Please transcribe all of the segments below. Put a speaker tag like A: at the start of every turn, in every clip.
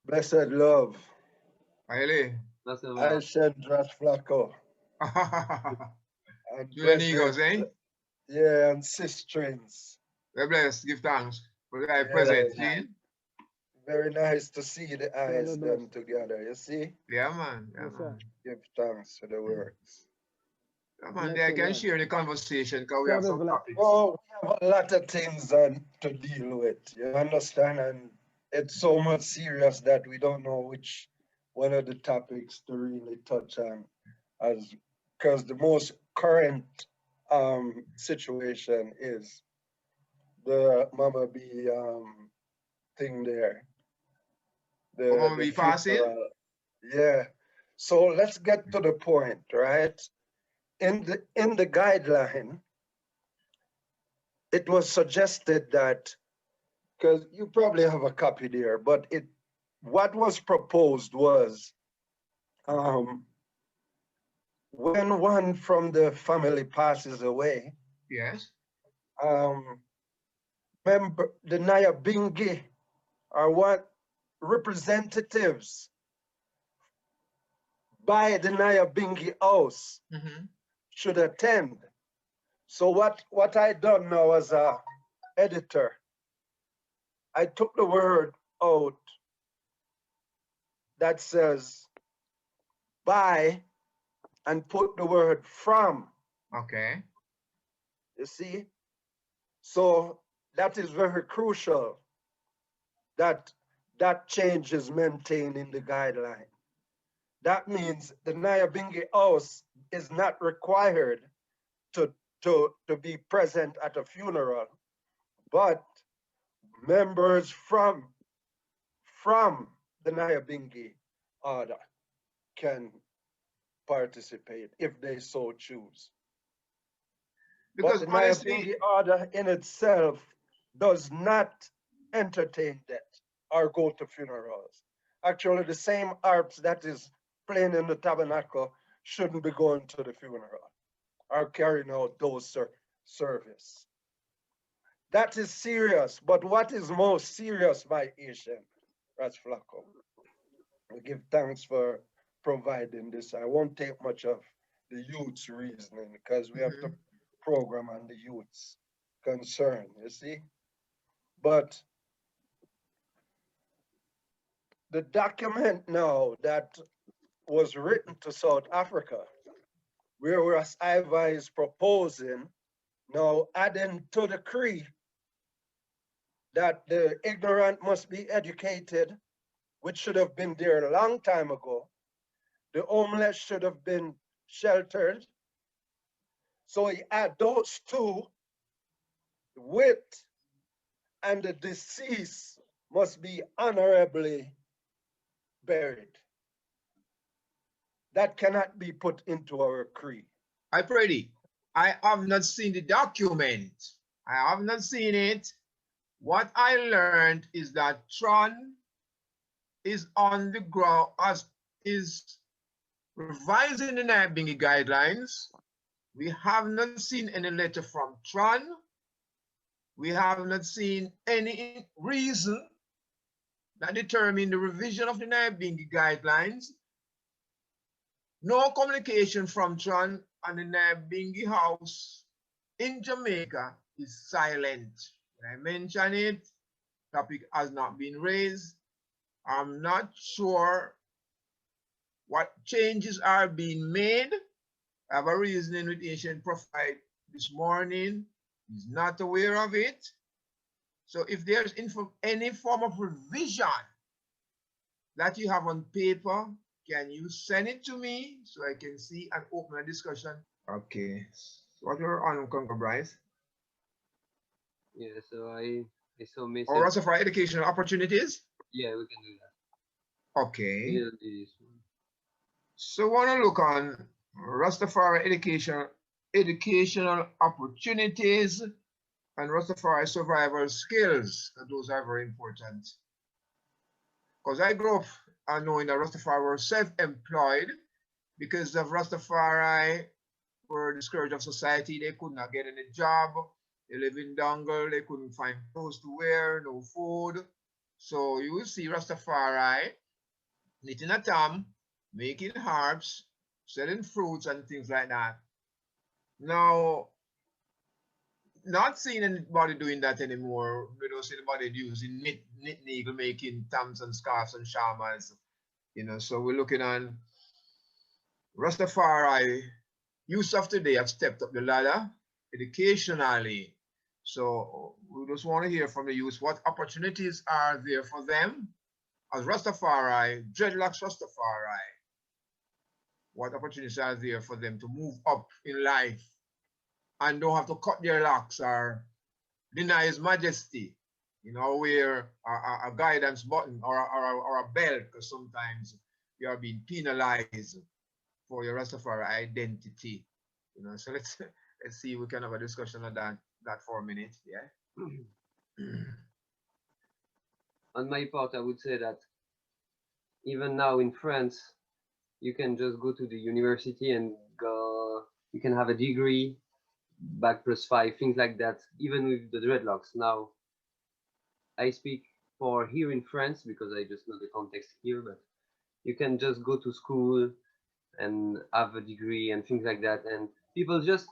A: Blessed love.
B: Aile.
C: That's a
A: I
C: lot.
A: shed Josh Flacco and
B: Julian
A: present,
B: eh?
A: yeah, and sistrings.
B: We bless, give thanks for the guy present,
A: Yeah,
B: see?
A: very nice to see the
D: Father
A: eyes
D: bless.
A: them together. You see,
B: Yeah, man. Yeah,
D: Yes, sir.
B: man.
A: give thanks for the works.
B: Yeah, man.
D: Bless
B: They
D: the
B: can
D: Lord.
B: share in the conversation because we have
D: Father
B: some
D: bless.
B: topics.
A: Oh, we have a lot of things to deal with. You understand, and it's so much serious that we don't know which one of the topics to really touch on, as because the most current situation is the Mama B thing there,
B: But
A: the
B: when
A: the
B: we passing,
A: funeral. Yeah. So let's get to the point, right? In the guideline, it was suggested that because you probably have a copy there, but it what was proposed was um, when one from the family passes away,
B: yes.
A: um, member the Nyabingi are what representatives by the Nyabingi house
B: Mm-hmm.
A: should attend. So what I done now as a editor, I took the word out that says by and put the word from.
B: Okay.
A: You see? So that is very crucial that that change is maintained in the guideline. That means the Nyabingi house is not required to, to be present at a funeral, but members from the Nyabingi order can participate if they so choose. But
B: Because
A: the
B: honestly,
A: Nyabingi order in itself does not entertain death or go to funerals. Actually, the same harps that is playing in the tabernacle shouldn't be going to the funeral or carrying out those service. That is serious. But what is most serious, my Asian, Ras Flacco? We give thanks for providing this. I won't take much of the youth's reasoning because we have to
B: mhm,
A: program on the youth's concern, you see? But the document now that was written to South Africa, whereas Iva is proposing now adding to the creed that the ignorant must be educated, which should have been there a long time ago. The homeless should have been sheltered. So he add those two with and the deceased must be honorably buried. That cannot be put into our creed.
B: I pray thee. I have not seen the document. I have not seen it. What I learned is that Tron is on the ground as is revising the Nairobi guidelines. We have not seen any letter from Tron. We have not seen any reason that determine the revision of the Nairobi guidelines. No communication from Tron and the Nairobi House in Jamaica is silent. When I mention it, topic has not been raised. I'm not sure what changes are being made. I have a reasoning with Ancient Prophet this morning. He's not aware of it. So if there's any form of revision that you have on paper, can you send it to me so I can see and open a discussion? Okay. So what you're on, Congo Bryce?
C: Yeah, so I saw
B: Or
C: message.
B: also for educational opportunities?
C: Yeah, we can do that.
B: Okay.
C: We'll do this one.
B: So want to look on Rastafari educational opportunities and Rastafari survival skills. Those are very important. Because I grew up knowing that Rastafari were self-employed because of Rastafari were the scourge of society. They could not get any job. They live in jungle. They couldn't find clothes to wear, no food. So you will see Rastafari knitting a tam, making herbs, selling fruits and things like that. Now, not seeing anybody doing that anymore. We don't see anybody using knit needle, making tams and scarves and shamans. So we're looking on Rastafari. Youth of today have stepped up the ladder educationally. So we just want to hear from the youth what opportunities are there for them as Rastafari, dreadlocks Rastafari. What opportunities are there for them to move up in life and don't have to cut their locks or deny his majesty, wear a guidance button or a belt, because sometimes you are being penalized for your Rastafari identity. So let's see, we can have a discussion on that for a minute. Yeah.
C: On my part, I would say that even now in France, you can just go to the university and go. You can have a degree, back plus five, things like that. Even with the dreadlocks. Now, I speak for here in France because I just know the context here, but you can just go to school and have a degree and things like that. And people just,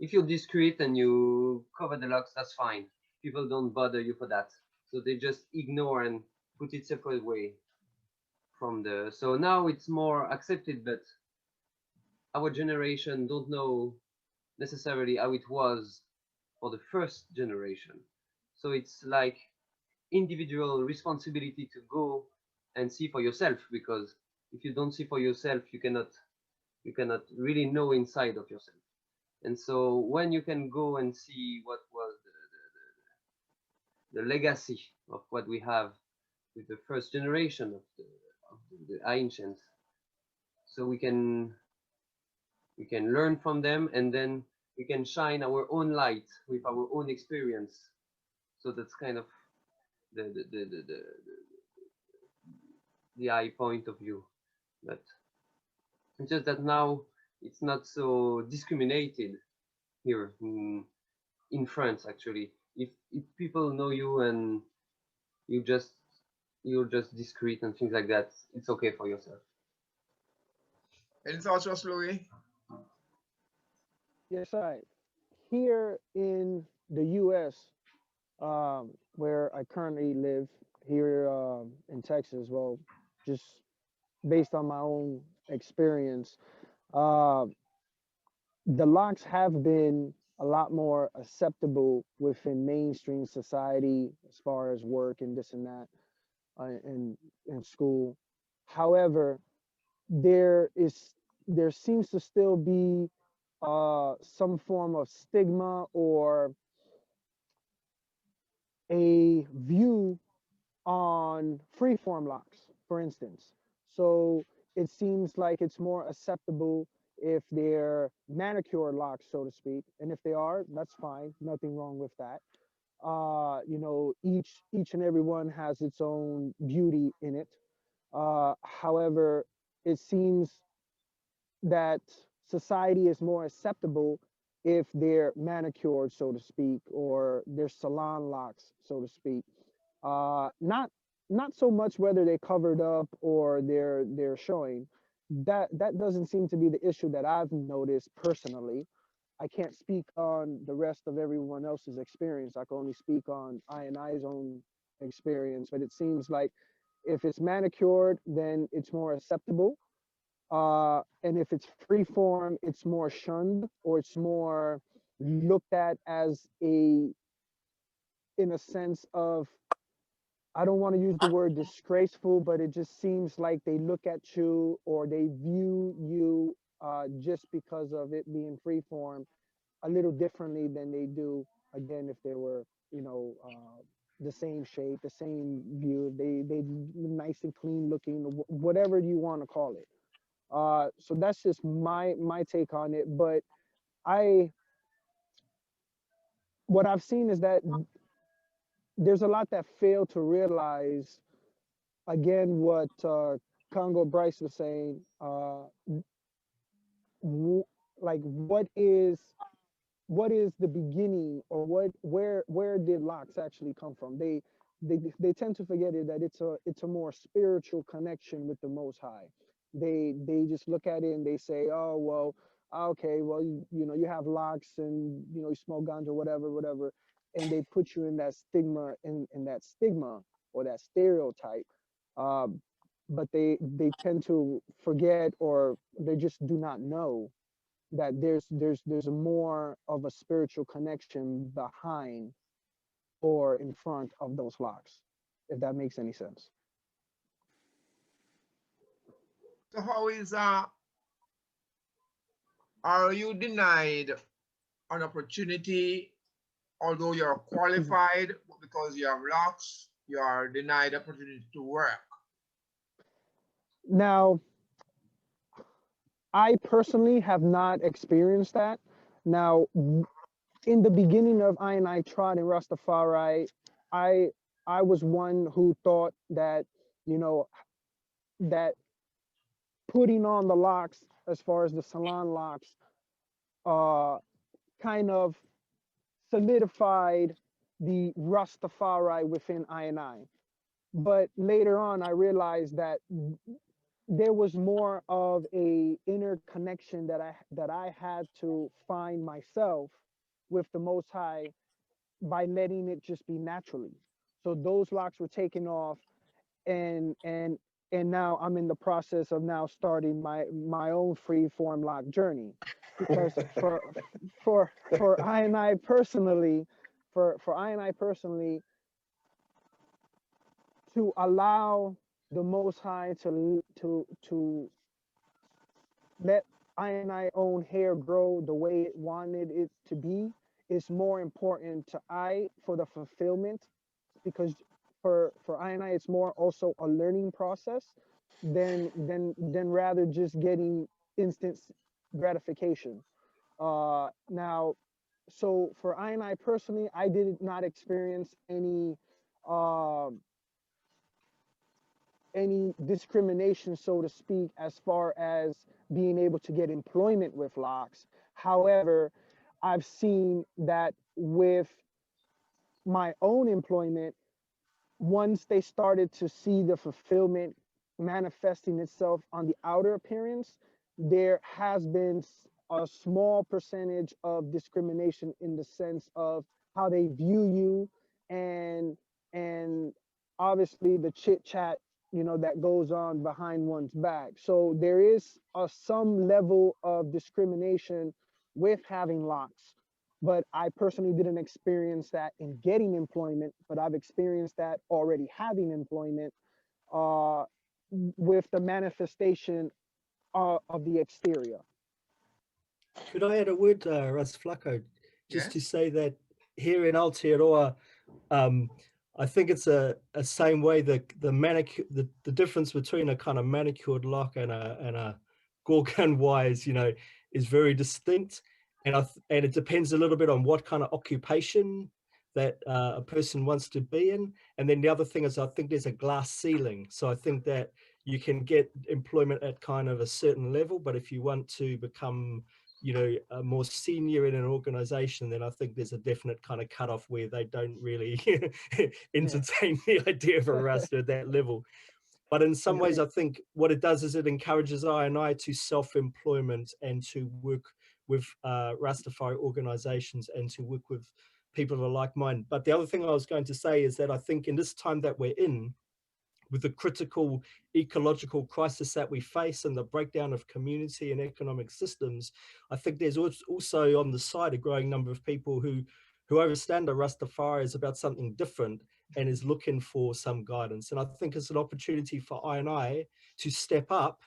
C: if you're discreet and you cover the locks, that's fine. People don't bother you for that. So they just ignore and put it separate way from the. So now it's more accepted, but our generation don't know necessarily how it was for the first generation. So it's like individual responsibility to go and see for yourself, because if you don't see for yourself, you cannot really know inside of yourself. And so when you can go and see what was the legacy of what we have with the first generation of the ancients, so we can learn from them, and then we can shine our own light with our own experience. So that's kind of the high point of view. But it's just that now it's not so discriminated here in France. Actually, if people know you and you just you're just discreet and things like that, it's okay for yourself.
B: Any thoughts, Ross Louis?
D: Yes, I here in the U.S., where I currently live here in Texas. Well, just based on my own experience, uh, the locks have been a lot more acceptable within mainstream society as far as work and this and that, in school. However, there is there seems to still be some form of stigma or a view on freeform locks, for instance. So it seems like it's more acceptable if they're manicured locks, so to speak. And if they are, that's fine. Nothing wrong with that. Each and every one has its own beauty in it. However, it seems that society is more acceptable if they're manicured, so to speak, or they're salon locks, so to speak. Not so much whether they covered up or they're showing. That doesn't seem to be the issue that I've noticed personally. I can't speak on the rest of everyone else's experience. I can only speak on I and I's own experience. But it seems like if it's manicured, then it's more acceptable. And if it's free form, it's more shunned or it's more looked at as in a sense of, I don't want to use the word disgraceful, but it just seems like they look at you or they view you just because of it being free form a little differently than they do, again, if they were, the same shape, the same view, they nice and clean looking, whatever you want to call it. So that's just my take on it. But I what I've seen is that there's a lot that fail to realize, again, what Congo Bryce was saying, w- like what is the beginning, or where did locks actually come from? they tend to forget it that it's a more spiritual connection with the Most High. They just look at it and they say, oh well, okay, well you know you have locks and you know you smoke ganja, whatever, and they put you in that stigma in that stigma or that stereotype. Um, but they tend to forget or they just do not know that there's more of a spiritual connection behind or in front of those locks, if that makes any sense.
B: So how is are you denied an opportunity, although you're qualified, but because you have locks, you are denied opportunity to work?
D: Now, I personally have not experienced that. Now, in the beginning of I Trot and Rastafari, I I was one who thought that, you know, that putting on the locks as far as the salon locks uh kind of solidified the Rastafari within I. But later on, I realized that there was more of a inner connection that I had to find myself with the Most High by letting it just be naturally. So those locks were taken off, and and and now I'm in the process of now starting my own free form lock journey, because for I personally, for I personally, to allow the Most High to let I own hair grow the way it wanted it to be is more important to I for the fulfillment, because for I it's more also a learning process than rather just getting instant gratification. Now, so for I personally, I did not experience um any discrimination, so to speak, as far as being able to get employment with locks. However, I've seen that with my own employment, once they started to see the fulfillment manifesting itself on the outer appearance, there has been a small percentage of discrimination in the sense of how they view you, and and obviously the chit chat, you know, that goes on behind one's back. So there is some level of discrimination with having locks, but I personally didn't experience that in getting employment, but I've experienced that already having employment uh, with the manifestation of the exterior.
E: Could I add a word, Russ Flacco, just to
B: Yes.
E: say that here in Aotearoa, I think it's a same way the manicure, the difference between a kind of manicured lock and a gorgon wise, you know, is very distinct, and and it depends a little bit on what kind of occupation that a person wants to be in. And then the other thing is, I think there's a glass ceiling, so I think that you can get employment at kind of a certain level, but if you want to become, you know, more senior in an organization, then I think there's a definite kind of cutoff where they don't really entertain the idea of a Rasta at that level. But in some ways, I think what it does is it encourages I to self-employment and to work with Rastafari organizations and to work with people of a like mind. But the other thing I was going to say is that I think in this time that we're in, with the critical ecological crisis that we face and the breakdown of community and economic systems, I think there's also on the side a growing number of people who understand the Rastafari is about something different and is looking for some guidance. And I think it's an opportunity for I to step up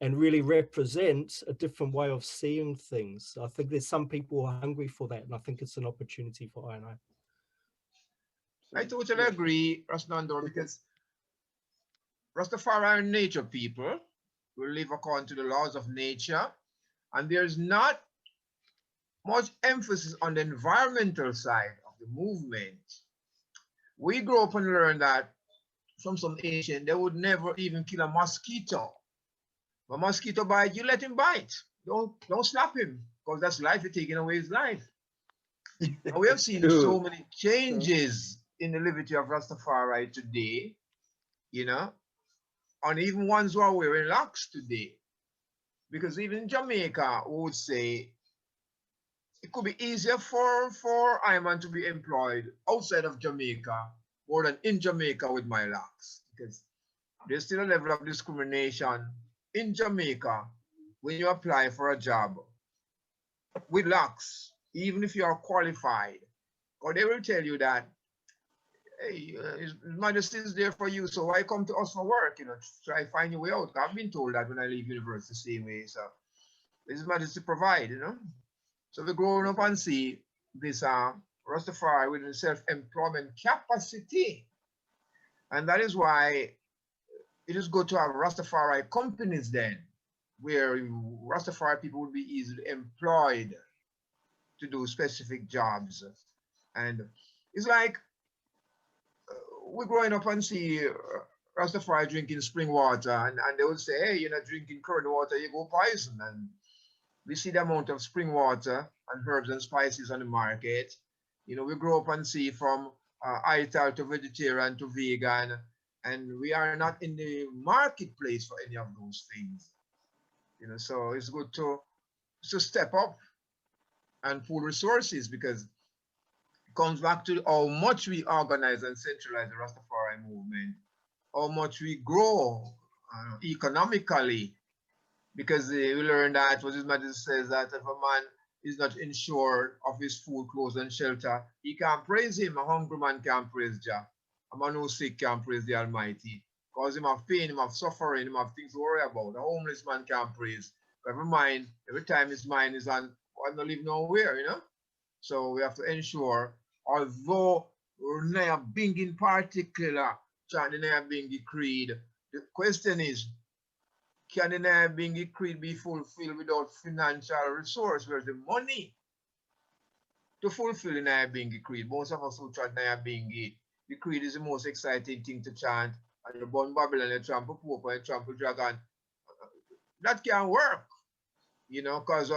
E: and really represent a different way of seeing things. I think there's some people who are hungry for that, and I think it's an opportunity for I.
B: I totally agree, Rasnandor, because Rastafari are nature people. We live according to the laws of nature, and there's not much emphasis on the environmental side of the movement. We grew up and learned that from some ancient, they would never even kill a mosquito. If a mosquito bite, you let him bite. Don't slap him, because that's life. You're taking away his life. And we have seen so many changes in the liberty of Rastafari today, you know, and even ones who are wearing locks today. Because even in Jamaica, we would say it could be easier for Iman to be employed outside of Jamaica more than in Jamaica with my locks. Because there's still a level of discrimination in Jamaica when you apply for a job with locks, even if you are qualified. Or they will tell you that, hey, His Majesty is there for you, so why come to us for work? You know, try find your way out. I've been told that when I leave university the same way. So His Majesty provide, you know. So we're growing up and see this Rastafari with a self-employment capacity. And that is why it is good to have Rastafari companies then, where Rastafari people would be easily employed to do specific jobs. And it's like we're growing up and see Rastafari drinking spring water, and they would say, hey, you're not drinking current water, you go poison. And we see the amount of spring water and herbs and spices on the market. You know, we grow up and see from ital to vegetarian to vegan, and we are not in the marketplace for any of those things. You know, so it's good to step up and pool resources, because it comes back to how much we organize and centralize the Rastafari movement, how much we grow economically, because we learn that what His Majesty says that if a man is not insured of his food, clothes, and shelter, he can't praise him. A hungry man can't praise Jah. A man who's sick can't praise the Almighty. Because him have pain, him have suffering, him have things to worry about. A homeless man can't praise. Every time his mind is on, I don't live nowhere, you know? So we have to ensure, although Naya Bing in particular, chanting Naya Bingi Creed, the question is, can the Naya Bingi Creed be fulfilled without financial resource? Where's the money to fulfill the Naya Bingi Creed? Most of us who chant Naya Bingi, the creed is the most exciting thing to chant. And you burn Babylon, you trample Pope, and you trample Dragon. That can't work, you know, because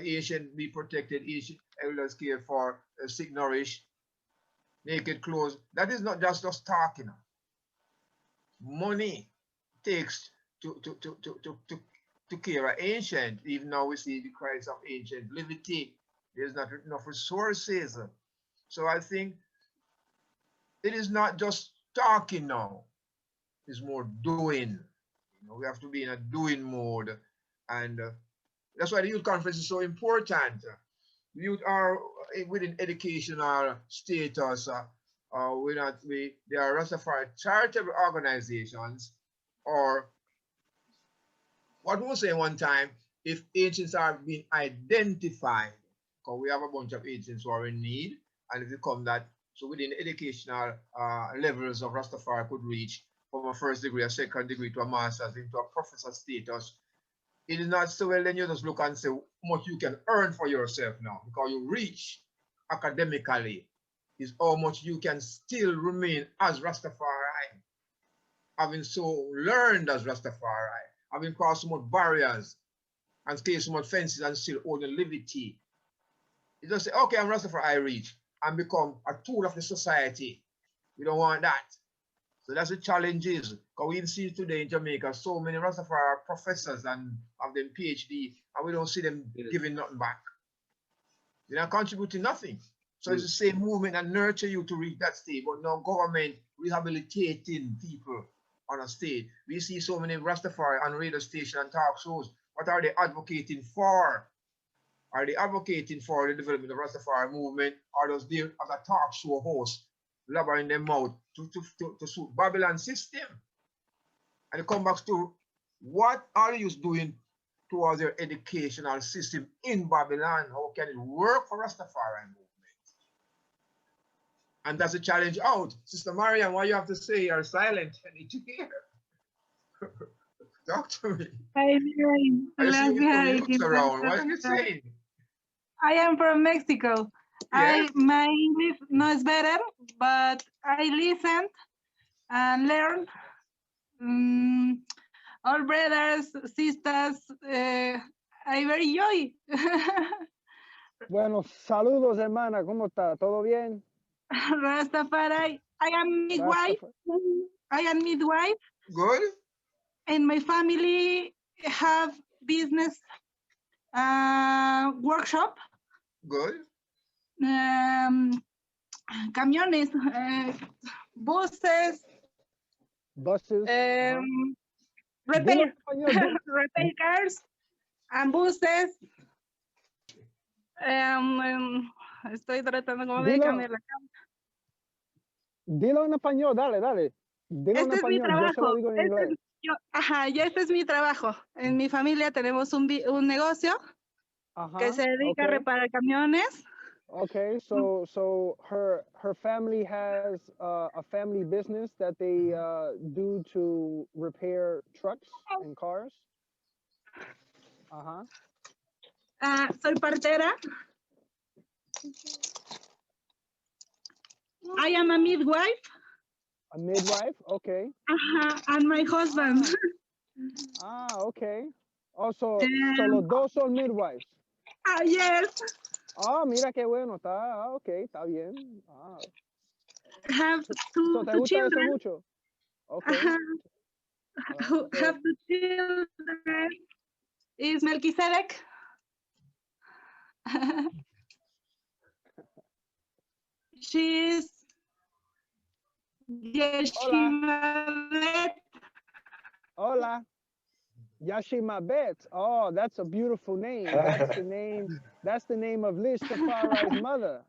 B: Asian be protected, Asian elders care for, sick nourished, naked clothes. That is not just us talking. Money takes to care of ancient. Even now we see the cries of ancient liberty. There's not enough resources. So I think it is not just talking now. It's more doing. You know, we have to be in a doing mode. And that's why the youth conference is so important. Youth are within educational status. They are Rastafari charitable organizations, or what we were saying one time, if agents are being identified, because we have a bunch of agents who are in need, and if you come that, so within educational levels of Rastafari could reach from a first degree, a second degree, to a master's, into a professor status. It is not so well, then you just look and say how much you can earn for yourself now, because you reach academically, is how much you can still remain as Rastafari, having so learned as Rastafari, having crossed so much barriers and scaled so much fences and still holding liberty. You just say, okay, I'm Rastafari, I reach, and become a tool of the society. We don't want that. So that's the challenge is, because we see today in Jamaica so many Rastafari professors and have them PhD, and we don't see them giving nothing back. They're not contributing nothing. So it's the same movement that nurture you to reach that stage, but no government rehabilitating people on a stage. We see so many Rastafari on radio station and talk shows. What are they advocating for? Are they advocating for the development of Rastafari movement, or does they, as a talk show host, blabbering them out to suit Babylon system? And it comes back to, what are you doing towards their educational system in Babylon? How can it work for Rastafari movement? And that's a challenge out. Sister Mariam, what you have to say? You're silent. I need to hear. Talk to me.
F: Hi,
B: I see
F: hi,
B: you around. What are you saying?
F: I am from Mexico.
B: Yes.
F: My English no is better, but I listen and learn. All brothers, sisters, I very joy.
D: Bueno, saludos, hermana. ¿Cómo está? ¿Todo bien?
F: Rastafari. I am midwife.
D: Rastafari.
F: I am midwife,
B: Good.
F: and my family have business workshop.
B: Good.
F: Camiones, buses,
D: Buses. Dilo
F: repair,
D: en español.
F: repair cars and buses. Estoy tratando como de
D: Dilo,
F: cambiar la cámara.
D: dilo en español, dale, dale. Dilo en
F: Este es mi
D: español, yo se lo
F: trabajo.
D: digo en
F: Este es,
D: inglés.
F: y este es mi trabajo. En mi familia tenemos un negocio que se dedica a
D: Okay.
F: reparar camiones.
D: Okay, so her family has a family business that they do to repair trucks and cars.
F: Soy partera. I am a midwife.
D: A midwife, okay.
F: And my husband.
D: Okay. Also, so los dos son midwives.
F: Yes.
D: Mira qué bueno, está, okay, está bien.
F: Have
D: So
F: two
D: te gusta eso
F: children.
D: mucho? Okay.
F: Who have two children. Is Melchizedek. She's Yeshimabet.
D: Hola. Yashimabet. Oh, that's a beautiful name. That's the name. That's the name of Liz Tafari's mother.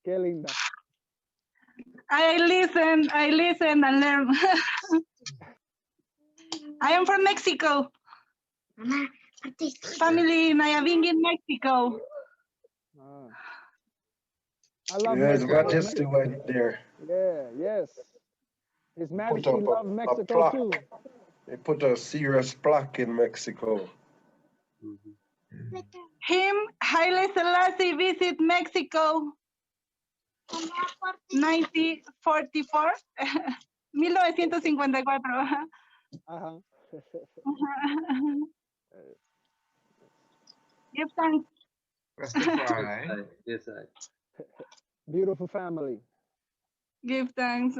D: Qué linda.
F: I listen and learn. I am from Mexico. Family in Nayabing in Mexico.
D: I love
A: Yeah, his
D: Mexico.
A: Majesty went there.
D: Yeah, yes. His Majesty
A: Put up
D: loves
A: a
D: Mexico
A: plaque.
D: too.
A: They put a serious plaque in Mexico.
F: Him, Haile Selassie, visit Mexico 1944. 1954. Give thanks.
B: Rastafari.
C: Yes, I.
D: Beautiful family.
F: Give thanks.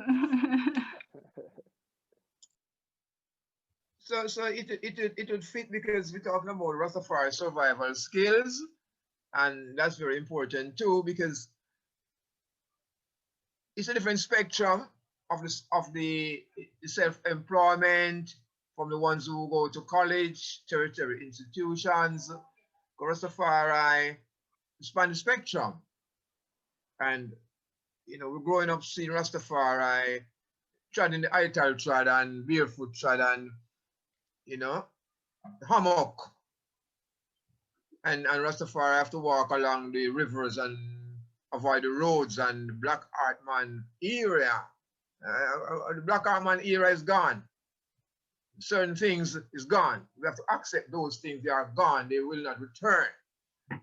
B: So it would fit because we're talking about Rastafari survival skills, and that's very important too because it's a different spectrum of the self-employment from the ones who go to college, tertiary institutions. Rastafari span the spectrum, and we're growing up seeing Rastafari treading the ital trad and barefoot trad and hammock, and Rastafari have to walk along the rivers and avoid the roads and the Black Art Man area. The Black Art Man era is gone. Certain things is gone. We have to accept those things. They are gone. They will not return.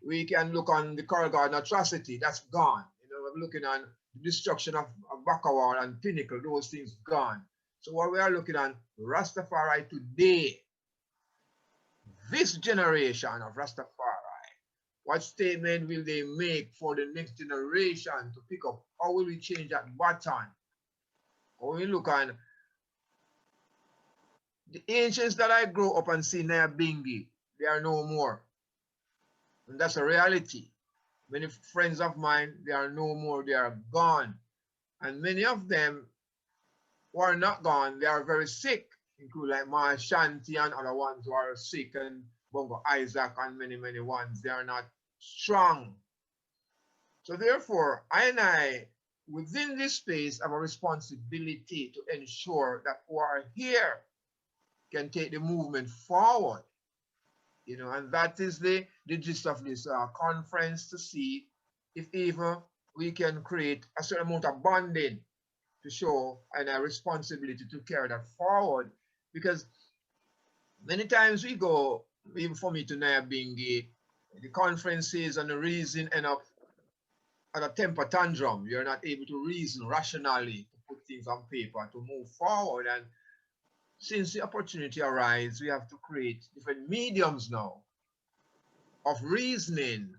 B: We can look on the Coral Garden atrocity. That's gone. We're looking on the destruction of Bakawal and Pinnacle. Those things gone. So what we are looking at, Rastafari today, this generation of Rastafari, what statement will they make for the next generation to pick up? How will we change that baton? When we look on the ancients that I grew up and see near Bingi, they are no more. And that's a reality. Many friends of mine, they are no more, they are gone. And many of them who are not gone, they are very sick, including like Ma Shanti and other ones who are sick, and Bongo Isaac and many, many ones. They are not strong. So therefore, I, within this space, have a responsibility to ensure that who are here can take the movement forward. And that is the gist of this conference, to see if even we can create a certain amount of bonding to show and a responsibility to carry that forward. Because many times we go, even for me to Nyabingi, the conferences and the reason end up at a temper tantrum. You're not able to reason rationally, to put things on paper, to move forward. And since the opportunity arises, we have to create different mediums now of reasoning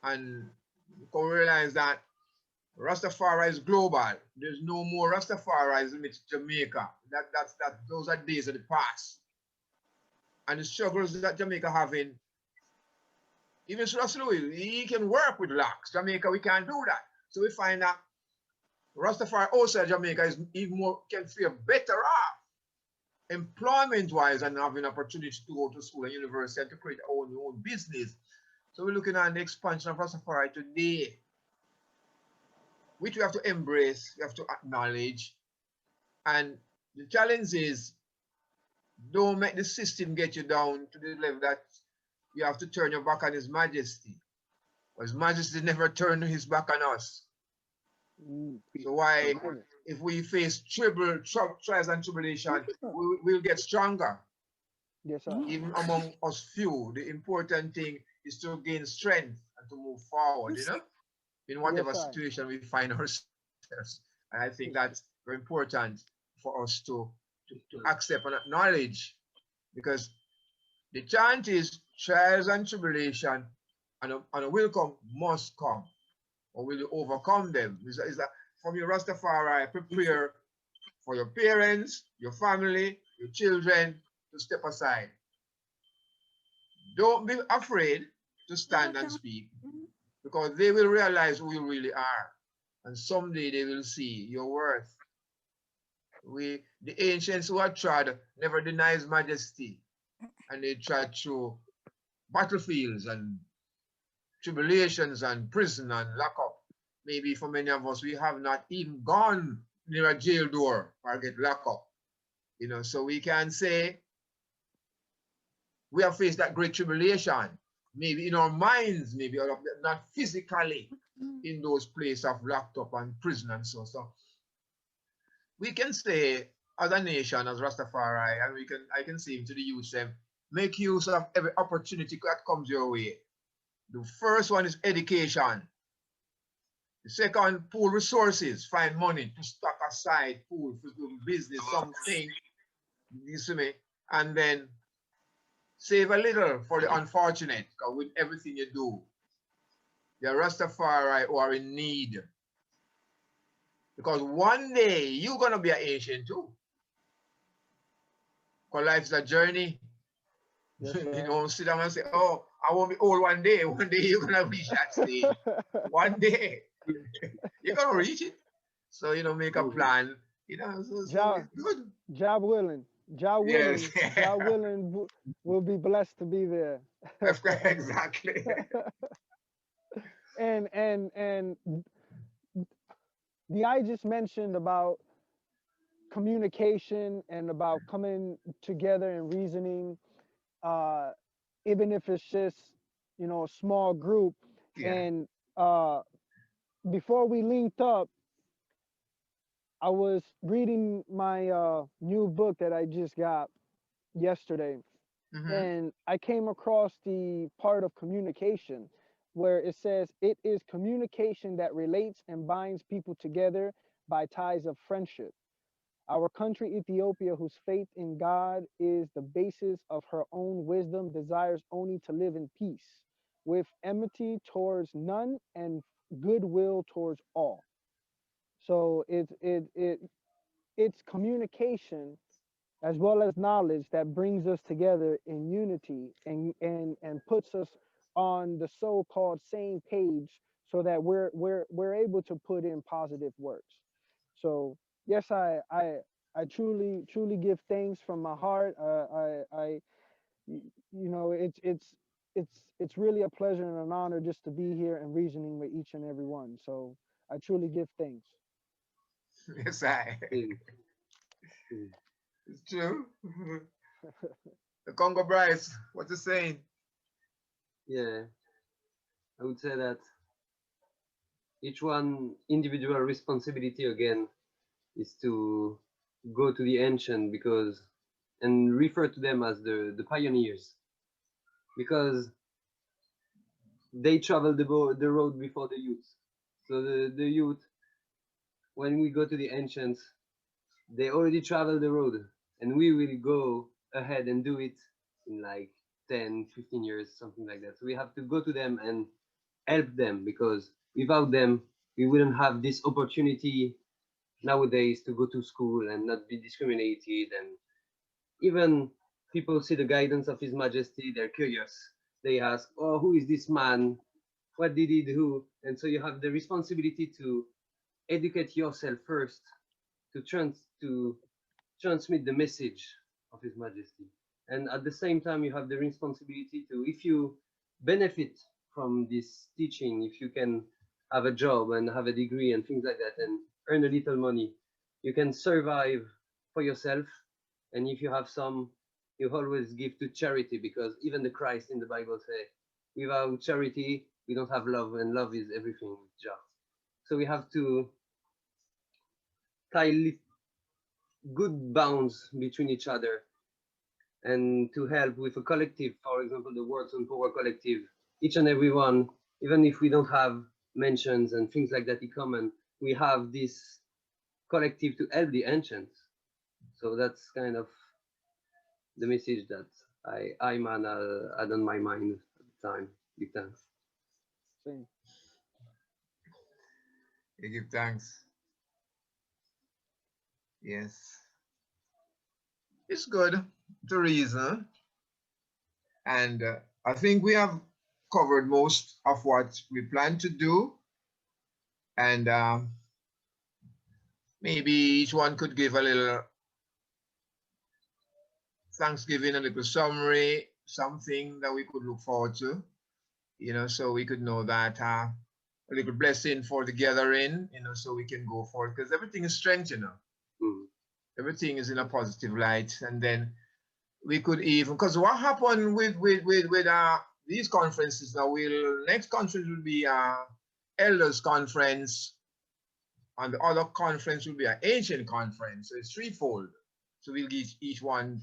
B: and we realize that Rastafari is global. There's no more Rastafaris in Jamaica. Those are days of the past. And the struggles that Jamaica having, even Louis, he can work with locks. Jamaica, we can't do that. So we find that Rastafari outside Jamaica is even more, can feel better off employment-wise and having opportunity to go to school and university and to create our own business. So we're looking at the expansion of Rastafari today, which we have to embrace, we have to acknowledge. And the challenge is, don't make the system get you down to the level that you have to turn your back on His Majesty. His Majesty never turned his back on us. So why, if we face trials and tribulation, we'll get stronger.
D: Yes, sir.
B: Even among us few, the important thing is to gain strength and to move forward, in whatever situation we find ourselves. And I think that's very important for us to accept and acknowledge, because the chant is trials and tribulation and a will come, must come, or will you overcome them? Is that from your Rastafari, prepare for your parents, your family, your children to step aside. Don't be afraid to stand and speak, because they will realize who you really are. And someday they will see your worth. The ancients who had tried never deny His Majesty. And they tried through battlefields and tribulations and prison and lockup. Maybe for many of us, we have not even gone near a jail door or get locked up. So we can say we have faced that great tribulation, maybe in our minds, maybe not physically in those places of locked up and prison and so. So we can say, as a nation, as Rastafari, and I can say to the youth, make use of every opportunity that comes your way. The first one is education. The second, pool resources, find money to stock aside, pool for doing business, something, you see me, and then save a little for the unfortunate, because with everything you do, there are Rastafari who are in need. Because one day you're going to be an Asian too. Because life's a journey. Yes, sit down and say, oh, I won't be old one day. One day you're going to reach that stage. One day. You're going to reach it. So, make a plan. So it's good.
D: Job willing. Job willing. Yes. Job willing will be blessed to be there.
B: Exactly.
D: And the I just mentioned about communication and about coming together and reasoning, even if it's just a small group. Yeah. And before we linked up, I was reading my new book that I just got yesterday, and I came across the part of communication where it says it is communication that relates and binds people together by ties of friendship. Our country, Ethiopia, whose faith in God is the basis of her own wisdom, desires only to live in peace, with enmity towards none and goodwill towards all. So it's communication as well as knowledge that brings us together in unity and puts us on the so-called same page, so that we're able to put in positive works. So yes, I truly give thanks from my heart. It's really a pleasure and an honor just to be here and reasoning with each and every one. So I truly give thanks.
B: Yes, it's true. The Congo Bryce, what you saying?
C: Yeah, I would say that each one individual responsibility again is to go to the ancient and refer to them as the pioneers, because they traveled the road before the youth. So the youth, when we go to the ancients, they already traveled the road, and we will go ahead and do it in like 10, 15 years, something like that. So we have to go to them and help them, because without them, we wouldn't have this opportunity nowadays to go to school and not be discriminated. And even people see the guidance of His Majesty, they're curious. They ask, oh, who is this man? What did he do? And so you have the responsibility to educate yourself first, to transmit the message of His Majesty. And at the same time, you have the responsibility to, if you benefit from this teaching, if you can have a job and have a degree and things like that and earn a little money, you can survive for yourself. And if you have some, you always give to charity, because even the Christ in the Bible say, without charity, we don't have love, and love is everything with Jah. So we have to tie good bounds between each other, and to help with a collective, for example, the Words on Power Collective, each and every one, even if we don't have mentions and things like that in common, we have this collective to help the ancients. So that's kind of the message that I man had on my mind at the time. Big thanks.
D: Same.
B: You give thanks. Yes. It's good to reason. And I think we have covered most of what we plan to do. And maybe each one could give a little Thanksgiving, a little summary, something that we could look forward to, so we could know that a little blessing for the gathering, so we can go forward, because everything is strength, everything is in a positive light. And then we could even, because what happened with these conferences now, next conference will be elders conference, and the other conference will be an ancient conference. So it's threefold. So we'll give each one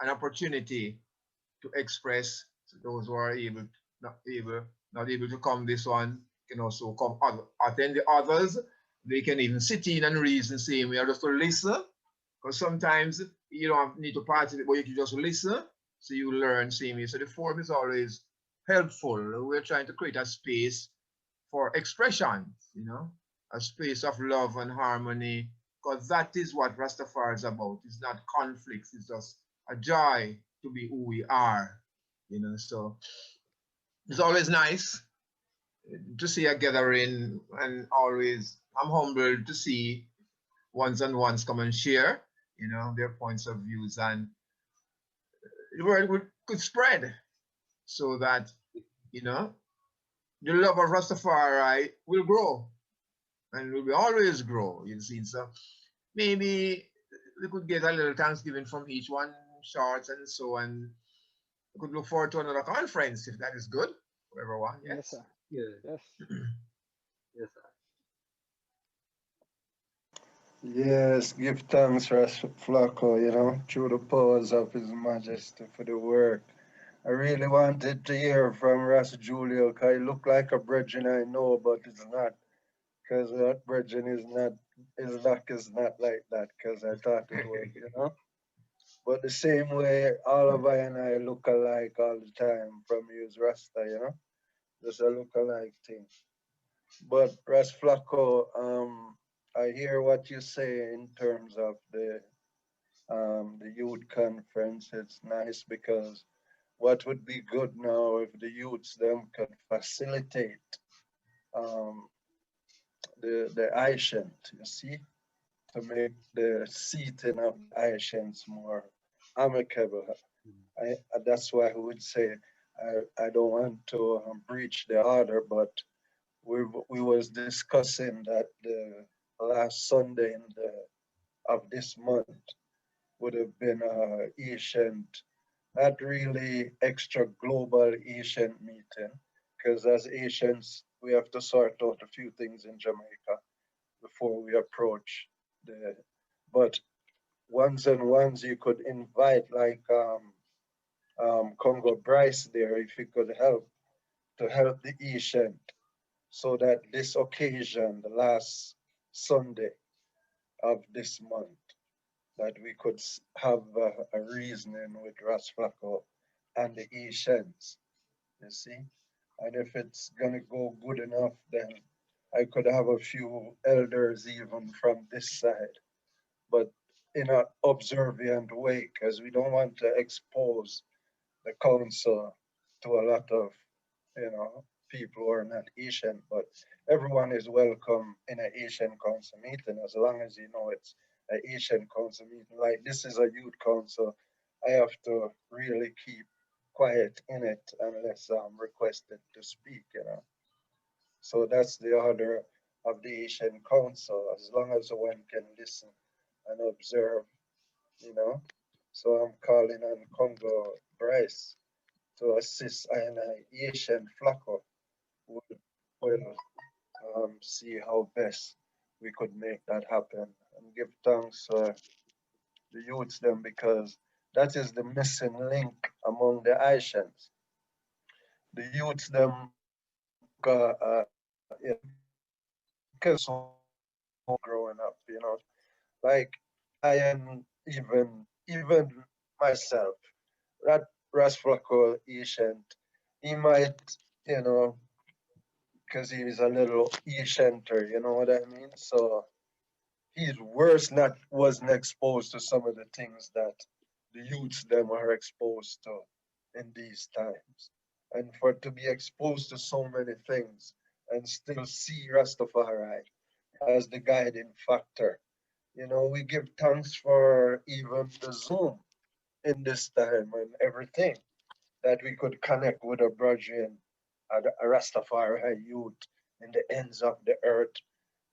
B: an opportunity to express. So those who are not able to come this one can also come attend the others. They can even sit in and reason, same way, or just to listen. Because sometimes you don't need to participate, but you can just listen, so you learn same way. So the forum is always helpful. We're trying to create a space for expression, a space of love and harmony, because that is what Rastafari is about. It's not conflicts, it's just a joy to be who we are, so it's always nice to see a gathering, and always I'm humbled to see ones and ones come and share, their points of views, and the word could spread, so that, the love of Rastafari will grow, and will always grow, So maybe we could get a little Thanksgiving from each one, shorts and so on. We could look forward to another conference, if that is good for everyone. Yes,
D: Yes, sir.
C: Yeah.
D: Yes.
C: Yes, sir.
A: Yes, give thanks, Ras Flacco, through the powers of His Majesty for the work. I really wanted to hear from Ras Julio, because he looked like a brethren I know, but it's not. Because that brethren is not, his luck is not like that, because I thought it was, But the same way, all of I and I look alike all the time from use Rasta, Just a look alike thing. But Ras Flacco, I hear what you say in terms of the youth conference. It's nice, because what would be good now if the youths them could facilitate the Ancient, you see, to make the seating of the Ancients more amicable. That's why I would say I don't want to breach the order, but we was discussing that the last Sunday of this month would have been a ancient, not really extra global ancient meeting, because as Asians we have to sort out a few things in Jamaica before we approach the. But ones and ones you could invite, like Congo Bryce there, if he could help to help the ancient, so that this occasion, the last Sunday of this month, that we could have a reasoning with Ras Flacco and the Asians, you see. And if it's gonna go good enough, then I could have a few elders even from this side, but in an observant way, because we don't want to expose the council to a lot of, people who are not Asian, but everyone is welcome in an Asian council meeting as long as you know it's an Asian council meeting. Like this is a youth council, I have to really keep quiet in it unless I'm requested to speak. So that's the order of the Asian Council, as long as one can listen and observe, you know. So I'm calling on Congo Bryce to assist in Asian Flacco. Will see how best we could make that happen and give thanks to the youths them because that is the missing link among the Asians. The youths them because growing up. Like I am even myself, that Rasflaco Asian, he might, you know, because he's a little Asianter, you know what I mean? So he's worse not wasn't exposed to some of the things that the youths them are exposed to in these times. And for to be exposed to so many things and still see Rastafari as the guiding factor. We give thanks for even the Zoom in this time and everything that we could connect with a brethren, a Rastafari youth in the ends of the earth.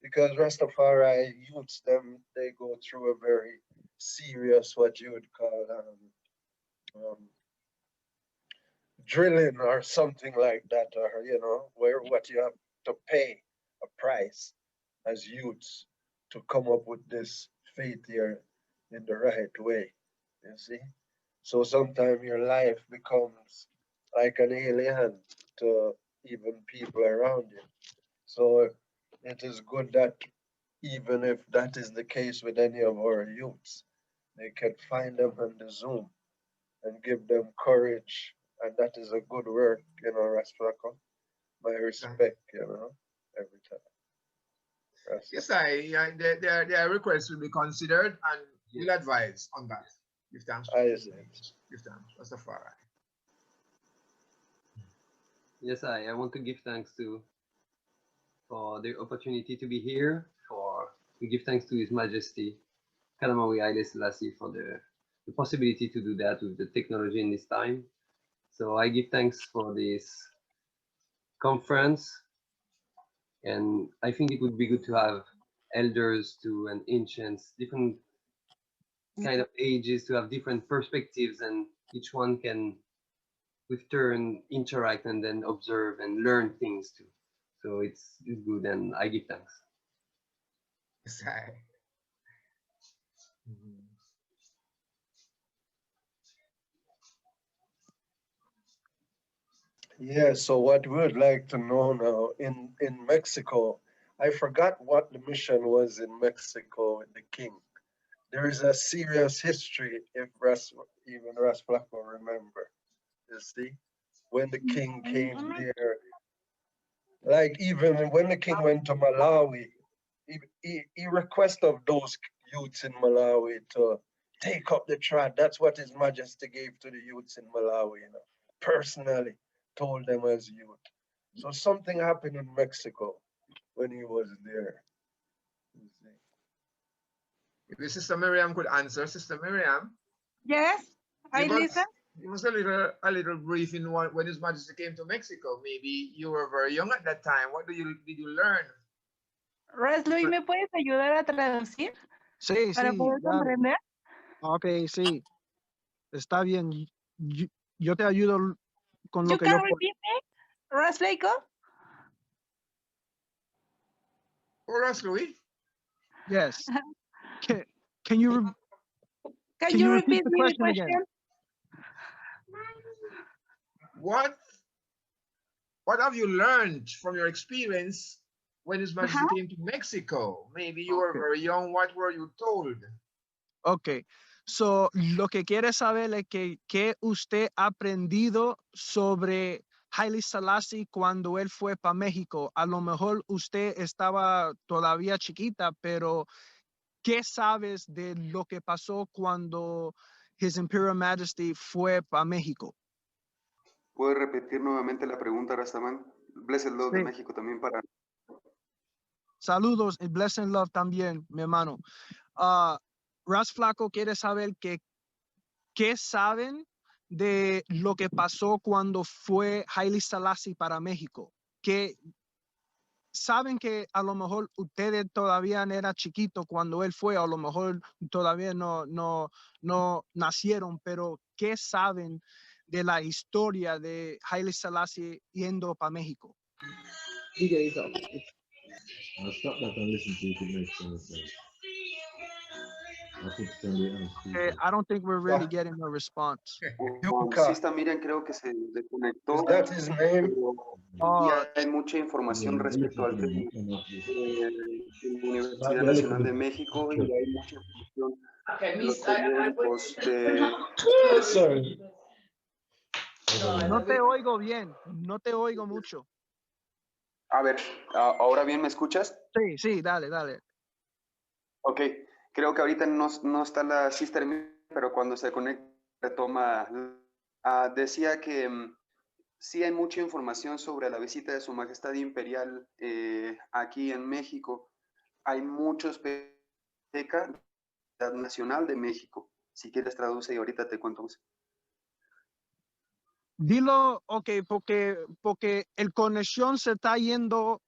A: Because Rastafari youths, they go through a very serious, what you would call drilling or something like that, or, where what you have to pay a price as youths to come up with this faith here in the right way. You see? So sometimes your life becomes like an alien to even people around you. So it is good that even if that is the case with any of our youths, they can find them on the Zoom and give them courage. And that is a good work, Rasflaco. My respect, every time.
B: Yes, their requests will be considered and we'll advise on that. Give thanks. Give thanks. Rastafari.
C: Yes, I want to give thanks for the opportunity to be here, to give thanks to His Majesty, Kalamawi Haile Selassie, for the possibility to do that with the technology in this time. So I give thanks for this conference, and I think it would be good to have elders too and ancients, different kind of ages, to have different perspectives, and each one can with turn interact and then observe and learn things too. So it's good, and I give thanks.
B: Yes,
A: Yeah, so what we would like to know now in Mexico, I forgot what the mission was in Mexico with the king. There is a serious history if even Ras Blanco remember. You see, when the king came there, like even when the king went to Malawi, he requested of those youths in Malawi to take up the trad. That's what His Majesty gave to the youths in Malawi, personally told them as youth. So something happened in Mexico when he was there.
B: If Sister Miriam could answer, Sister Miriam.
F: Yes, I listen.
B: Give us a little brief in when His Majesty came to Mexico. Maybe you were very young at that time. What did you learn?
F: Rasluy, ¿me puedes ayudar a traducir?
D: Sí,
F: para
D: sí.
F: poder comprender.
D: Ok, sí. Está bien. Yo te ayudo con lo
F: you
D: que
F: can
D: yo puedo.
F: repeat me, Rasleiko?
B: Oh, Rasluy?
D: Yes. Can you
F: Can you repeat
D: the
F: me the
D: question
F: question?
D: again?
B: What have you learned from your experience when His Majesty came to Mexico? Maybe you were very young. What were you told?
D: Ok. So, lo que quiere saber es que usted ha aprendido sobre
G: Haile Selassie cuando él fue para México. A lo mejor usted estaba todavía chiquita, pero ¿qué sabes de lo que pasó cuando His Imperial Majesty fue para México?
H: ¿Puedes repetir nuevamente la pregunta, Rastaman? Blessed Love de
G: Sí.
H: México también para...
G: Saludos y bless and love también, mi hermano. Ras Flaco quiere saber qué saben de lo que pasó cuando fue Haile Selassie para México. Que saben que a lo mejor ustedes todavía eran chiquitos cuando él fue, a lo mejor todavía no nacieron, pero ¿qué saben de la historia de Haile Selassie yendo para México?
I: I'll stop that and listen to it. It makes sense. I put Stanley on speaker.
G: I don't think we're really getting a response.
H: Sí está, miren, creo que se desconectó.
A: Is that his name?
H: Y hay mucha información respecto al tema de la Universidad Nacional de México y hay mucha información de los periódicos de...
A: Sorry.
G: No te oigo bien, no te oigo mucho.
H: A ver, ¿ahora bien me escuchas?
G: Sí, dale.
H: Ok, creo que ahorita no está la sister, pero cuando se conecta retoma. Decía que sí hay mucha información sobre la visita de Su Majestad Imperial aquí en México. Hay muchos PECA Nacional de México. Si quieres traduce y ahorita te cuento más.
G: Dilo, ok, porque el conexión se está yendo.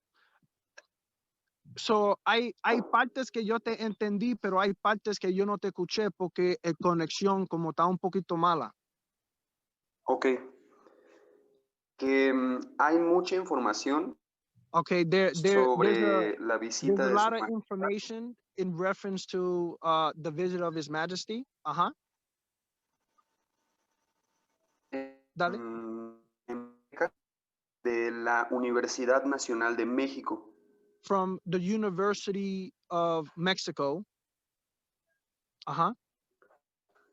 G: So, hay partes que yo te entendí, pero hay partes que yo no te escuché porque el conexión como está un poquito mala.
H: Ok. Que hay mucha información
G: Okay,
H: sobre la visita
G: there's a
H: de Su
G: lot of
H: Majestad.
G: information in reference to the visit of His Majesty. Dale.
H: De la Universidad Nacional de México.
G: From the University of Mexico.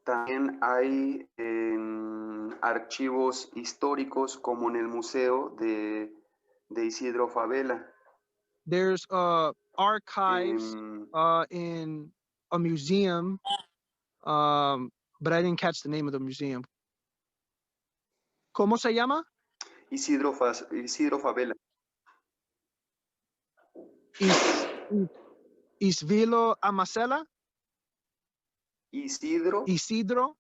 H: También hay archivos históricos como en el Museo de Isidro Fabela.
G: There's archives in a museum, but I didn't catch the name of the museum. ¿Cómo se llama?
H: Isidro Fabela.
G: Isvilo Amacela.
H: Isidro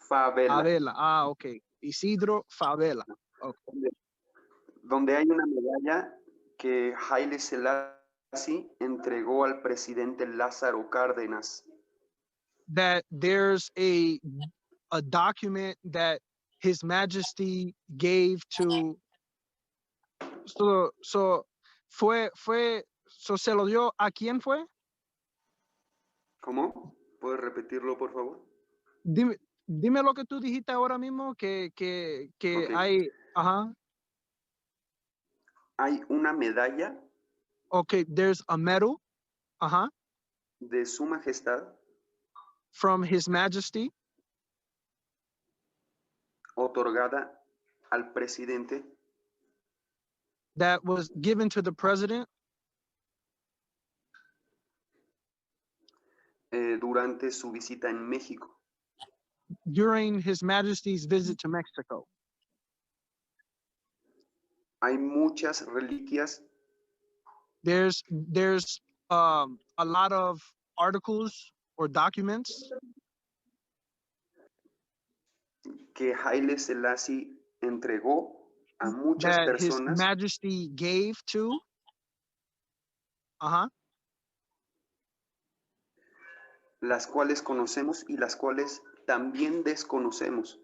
G: Favela.
H: Fabela.
G: Ok. Isidro Favela. Okay.
H: Donde hay una medalla que Haile Selassie entregó al presidente Lázaro Cárdenas.
G: That there's a document that His Majesty gave to. So se lo dio a quién fue?
H: ¿Cómo? ¿Puedes repetirlo, por favor?
G: Dime lo que tú dijiste ahora mismo, que okay. Hay,
H: Hay una medalla.
G: Okay, there's a medal.
H: De Su Majestad.
G: From His Majesty.
H: Otorgada al presidente.
G: That was given to the president.
H: Durante su visita en México.
G: During His Majesty's visit to Mexico.
H: Hay muchas reliquias.
G: There's a lot of articles or documents
H: que Haile Selassie entregó a muchas
G: that
H: personas.
G: His Majesty gave to.
H: Las cuales conocemos y las cuales también desconocemos.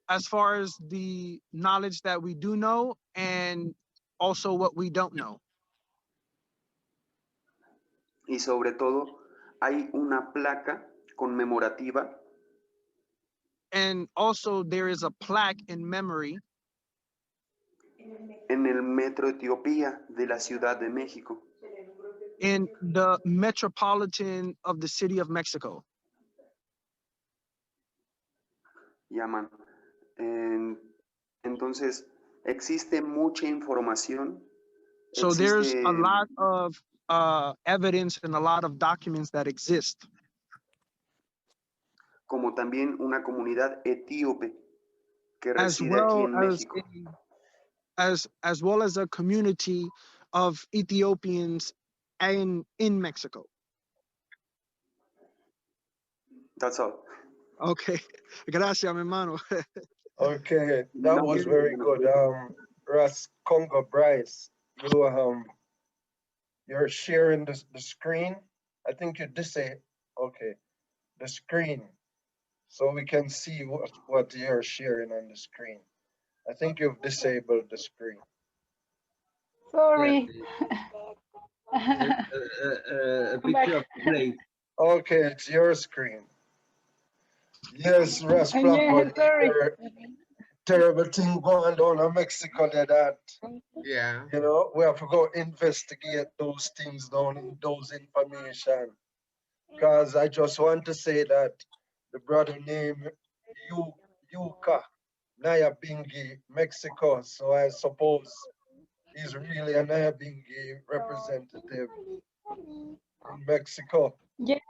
G: As far as the knowledge that we do know and also what we don't know.
H: Y sobre todo, hay una placa conmemorativa.
G: And also there is a plaque in memory.
H: En el Metro Etiopía de la Ciudad de México.
G: In the metropolitan of the city of Mexico.
H: Llaman. Entonces, existe mucha información.
G: So there's a lot of evidence and a lot of documents that exist.
H: Como también una comunidad etíope que
G: As
H: reside aquí
G: well
H: en
G: as
H: México.
G: as well as a community of Ethiopians in Mexico.
H: That's all.
G: Okay, gracias, mi hermano.
A: Okay, that was very good. Russ Congo Bryce, you're sharing the screen. I think you did say okay, the screen, so we can see what you're sharing on the screen. I think you've disabled the screen.
F: Sorry.
C: A picture of plate.
A: Okay, it's your screen. Yes, Russ
F: Yeah,
A: Flacco,
F: sorry.
A: terrible thing going on in Mexico that
B: Yeah.
A: you know, we have to go investigate those things down in those information. Because I just want to say that the brother named Yuka Nayabingi, Mexico. So I suppose he's really a Nayabingi representative in Mexico.
F: Yeah.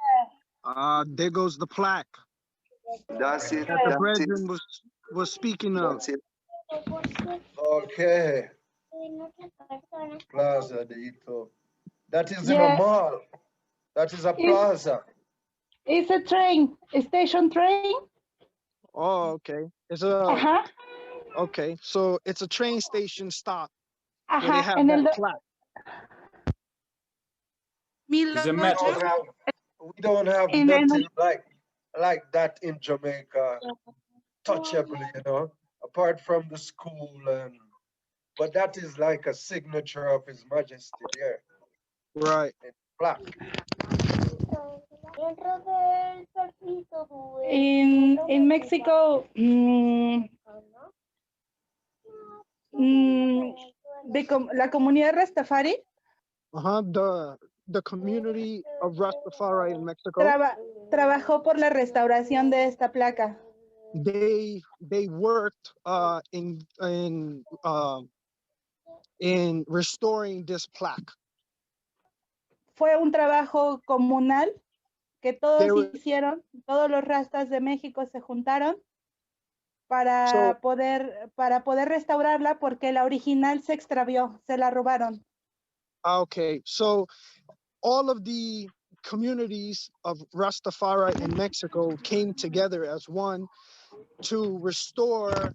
G: There goes the plaque
H: That's it.
G: that the
H: That's it.
G: brethren was speaking of.
H: That's it.
A: Okay. Plaza de Ito. That is in a
F: Yeah.
A: mall. That is a plaza.
F: It's a train, a station train.
G: Oh, okay. It's okay. So it's a train station stop where they have that plaque.
A: We don't have nothing like that in Jamaica, touchable, you know, apart from the school but that is like a signature of His Majesty there.
G: Right.
A: In black.
F: In Mexico, la comunidad Rastafari.
G: The community of Rastafari in Mexico.
F: Trabajó por la restauración de esta placa.
G: They worked in restoring this plaque.
F: Fue un trabajo comunal que todos hicieron, todos los rastas de México se juntaron para poder restaurarla porque la original se extravió, se la robaron.
G: Okay, so all of the communities of Rastafari in Mexico came together as one to restore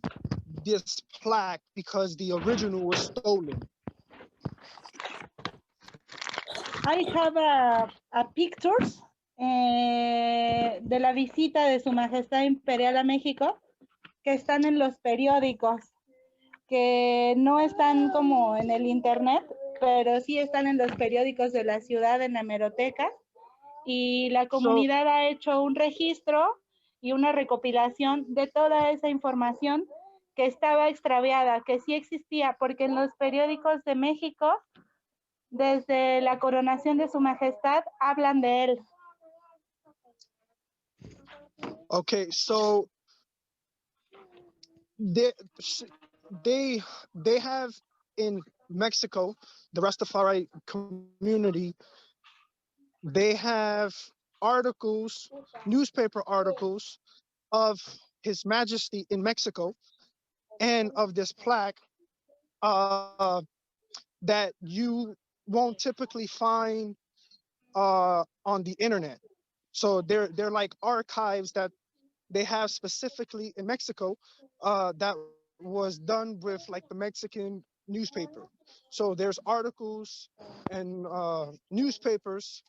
G: this plaque because the original was stolen.
F: I have a pictures de la visita de Su Majestad Imperial a México que están en los periódicos, que no están como en el internet, pero sí están en los periódicos de la ciudad, en la hemeroteca, y la comunidad ha hecho un registro y una recopilación de toda esa información que estaba extraviada, que sí existía, porque en los periódicos de México, desde la coronación de Su Majestad, hablan de él.
G: Okay, so they have in Mexico, the Rastafari community, they have articles, newspaper articles of His Majesty in Mexico and of this plaque that you won't typically find on the internet. So they're like archives that they have specifically in Mexico that was done with like the Mexican newspaper. So there's articles and newspapers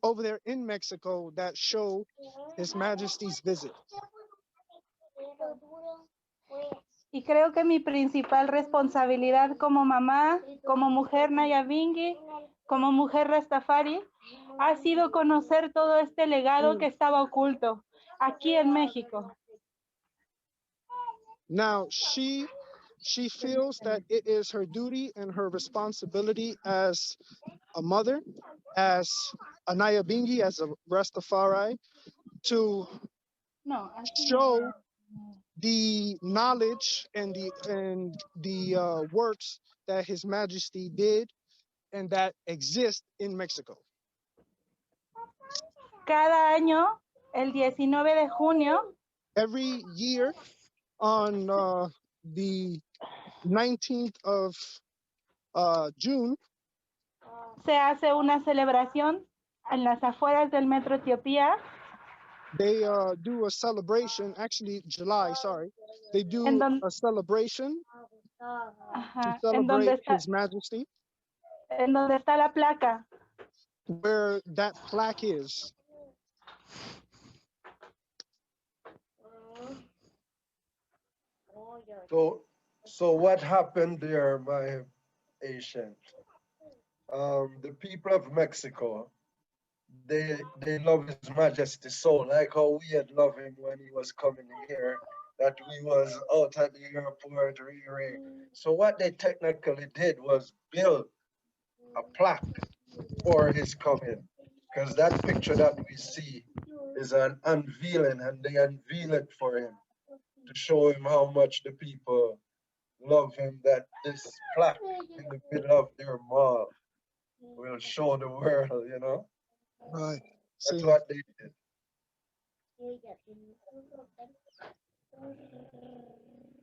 G: over there in Mexico that show His Majesty's visit.
F: Y creo que mi principal responsabilidad como mamá, como mujer Nayabingi, como mujer Rastafari, ha sido conocer todo este legado que estaba oculto aquí en México.
G: Now, she feels that it is her duty and her responsibility as a mother, as a Nayabingi, as a Rastafari, to show the knowledge and the works that His Majesty did and that exist in Mexico.
F: Cada año, el 19 de junio,
G: Every year on the 19th of June,
F: se hace una celebración en las afueras del Metro Etiopía,
G: they do a celebration. Actually, July, sorry. They
F: en
G: do
F: donde,
G: a celebration to
F: ajá,
G: celebrate His Majesty,
F: en donde está la placa.
G: where that plaque is.
A: So what happened there, my ancient? The people of Mexico, they love His Majesty so, like how we had loved him when he was coming here, that we was out at the airport. So what they technically did was build a plaque for his coming, because that picture that we see is an unveiling, and they unveil it for him to show him how much the people love him, that this plaque in the middle of their mall will show the world, you know?
G: Right.
A: That's
G: See,
A: what they did.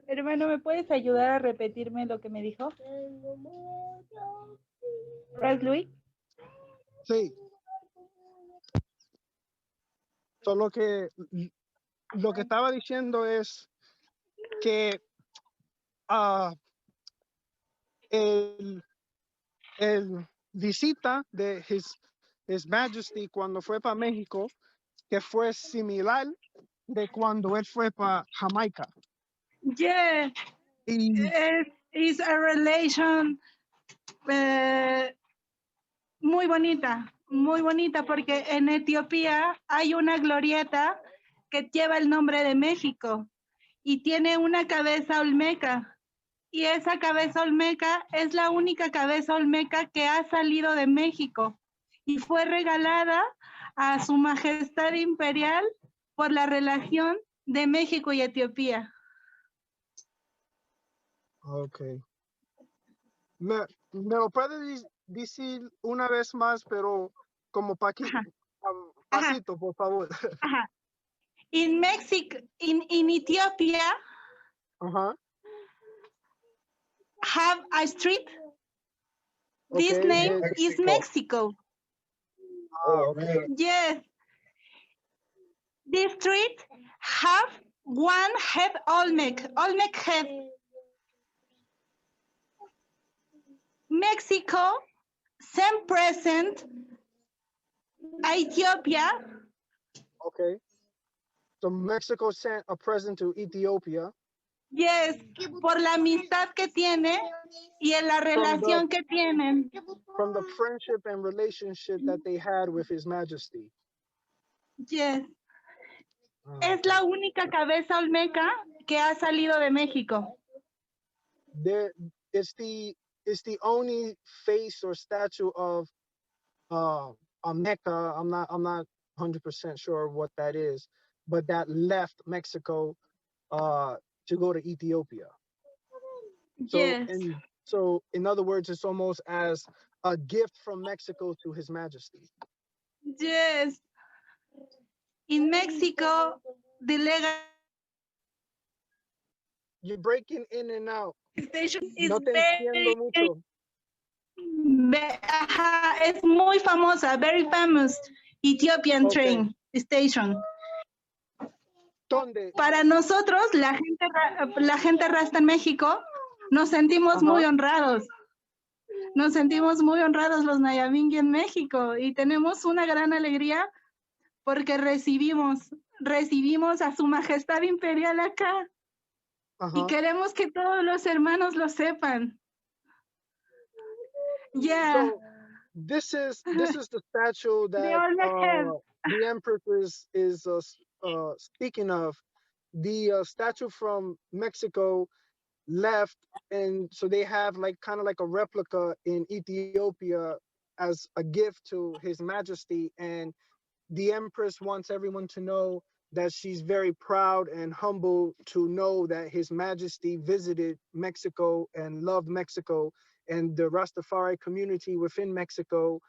F: Hermano, ¿me puedes ayudar a repetirme lo que me dijo? ¿Ras Luis?
G: sí. So lo que estaba diciendo es que el visita de His Majesty cuando fue para México, que fue similar de cuando él fue para Jamaica.
F: Yeah, it's a relation muy bonita, porque en Etiopía hay una glorieta que lleva el nombre de México y tiene una cabeza olmeca. Y esa cabeza olmeca es la única cabeza olmeca que ha salido de México y fue regalada a Su Majestad Imperial por la relación de México y Etiopía.
G: Okay. Me lo puede decir una vez más, pero como pasito, por favor.
F: Ajá. In Mexico, in Ethiopia, have a street. This
G: Okay,
F: name is Mexico.
A: Oh, really?
F: Yes. This street have one head Olmec head. Mexico send present Ethiopia.
G: Okay. So Mexico sent a present to Ethiopia.
F: Yes, por la amistad que tiene y en la relación que tienen.
G: From the friendship and relationship that they had with His Majesty.
F: Yes. Es la única cabeza olmeca que ha salido de México.
G: It's the only face or statue of a Mecca. I'm not 100% sure what that is, but that left Mexico to go to Ethiopia. So,
F: yes.
G: So in other words, it's almost as a gift from Mexico to His Majesty.
F: Yes. In Mexico, the legal
G: You're breaking in and out.
F: station is
G: No te entiendo mucho.
F: Es muy famosa, very famous Ethiopian train station.
G: ¿Dónde?
F: Para nosotros, la gente rasta en México, nos sentimos muy honrados. Nos sentimos muy honrados los Nayabingui en México y tenemos una gran alegría porque recibimos a Su Majestad Imperial acá. Y queremos que todos los hermanos lo sepan. Yeah.
G: So this is the statue that the Empress is speaking of. The statue from Mexico left, and so they have kind of like a replica in Ethiopia as a gift to His Majesty, and the Empress wants everyone to know that she's very proud and humble to know that His Majesty visited Mexico and loved Mexico, and the Rastafari community within Mexico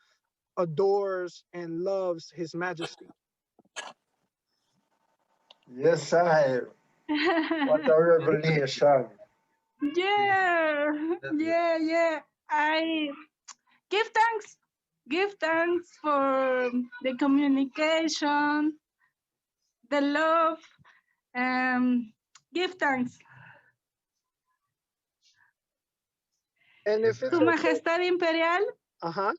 G: adores and loves His Majesty.
A: Yes, I. What a revelation.
F: Yeah, yeah. I give thanks. Give thanks for the communication, the love. Give thanks.
G: And if it's
F: Su Majestad Imperial,
G: uh-huh.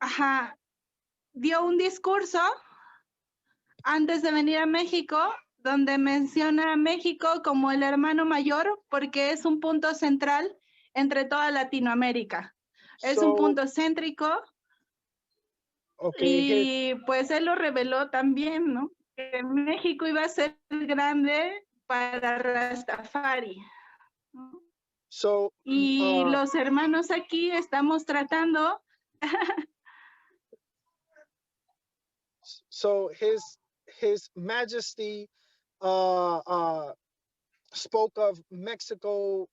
F: ajá, dio un discurso antes de venir a México, donde menciona a México como el hermano mayor, porque es un punto central entre toda Latinoamérica. Es un punto céntrico.
G: Okay,
F: y pues él lo reveló también, ¿no? Que México iba a ser grande para Rastafari. ¿no?
G: So,
F: y los hermanos aquí estamos tratando.
G: So His Majesty spoke of Mexico